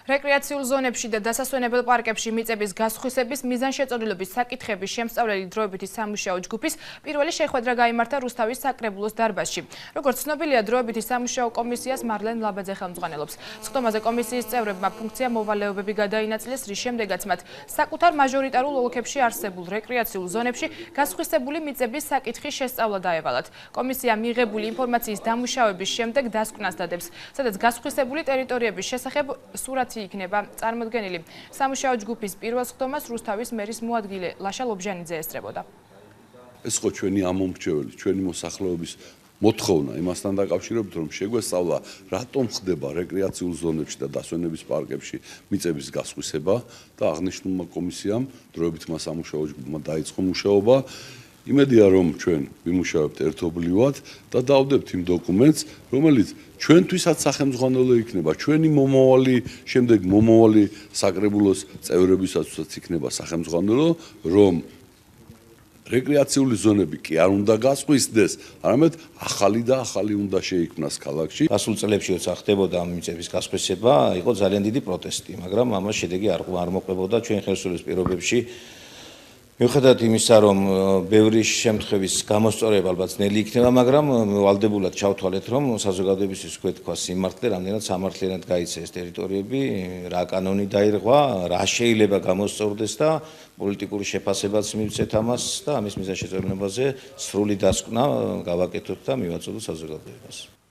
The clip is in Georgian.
რეკრეაციულ ზონებში და დასასვენებელ პარკებში მიწების გასხვისების მიზანშეწონილობის საკითხების შემსწავლელი დროებითი სამუშაო ჯგუფის პირველი შეხვედრა გაიმართა რუსთავის საკრებულოს დარბაზში. Როგორც ცნობილია, დროებითი სამუშაო კომისიას მარლენ ლაბაძე ხელმძღვანელობს. სხდომაზე კომისიის წევრებმა ფუნქცია მოვალეობები გადაინაწილეს, რის შემდეგაც მათ საკუთარ მაჟორიტარულ ოლქებში არსებულ რეკრეაციულ ზონებში გასხვისებული მიწების საკითხის შესწავლა დაევალათ. კომისია მიღებული ინფორმაციის დამუშავების შემდეგ დასკვნას დადებს, სადაც გასხვისებული ტერიტორიების შესახებ სურათი იქნება წარმოდგენილი. სამუშაო ჯგუფის პირველ სხდომას რუსთავის მერის მოადგილე ლაშა ლობჟანიძე ესწრებოდა. ეს ხო ჩვენი ამომრჩეველი, ჩვენი მოსახლეობის მოთხოვნა იმასთან დაკავშირებით, რომ შეგვესწავლა, რატომ ხდება რეკრეაციულ ზონებში და დასვენების პარკებში მიწების გასხვისება და აღნიშნულმა კომისიამ, დროებითმა სამუშაო ჯგუფმა დაიწყო მუშაობა. იმედია, რომ ჩვენ ვიმუშავებთ ერთობლივად და დავდებთ იმ დოკუმენტს, რომელიც ჩვენთვისაც სახელმძღვანელო იქნება, ჩვენი მომავალი, შემდეგ მომავალი საკრებულოს წევრებისაცაც იქნება სახელმძღვანელო, რომ რეკრეაციული ზონები კი არ უნდა გასხვისდეს, არამედ ახალი და ახალი უნდა შეიქმნას ქალაქში. გასულ წლებში როცა ხდებოდა ამ მიწების გასხვისება, იყო ძალიან დიდი პროტესტი, მაგრამ ამას შედეგი არ მოყვებოდა ჩვენ ხელისუფლების პირობებში. მიუხედავად იმისა, რომ ბევრი შემთხვევის გამოსწორება ალბათ ძნელი იქნება, მაგრამ ვალდებულად ჩავთვალეთ, რომ საზოგადოებისთვის გვეთქვა სიმართლე, რამდენად სამართლიანად გაიცა ეს ტერიტორიები, რა კანონი დაირღვა, რა შეიძლება გამოსწორდეს და პოლიტიკური შეფასებაც მივცეთ ამას და ამის მიზანშეწონილებაზე სრული დასკვნა გავაკეთოთ და მივაწოდოთ საზოგადოებას.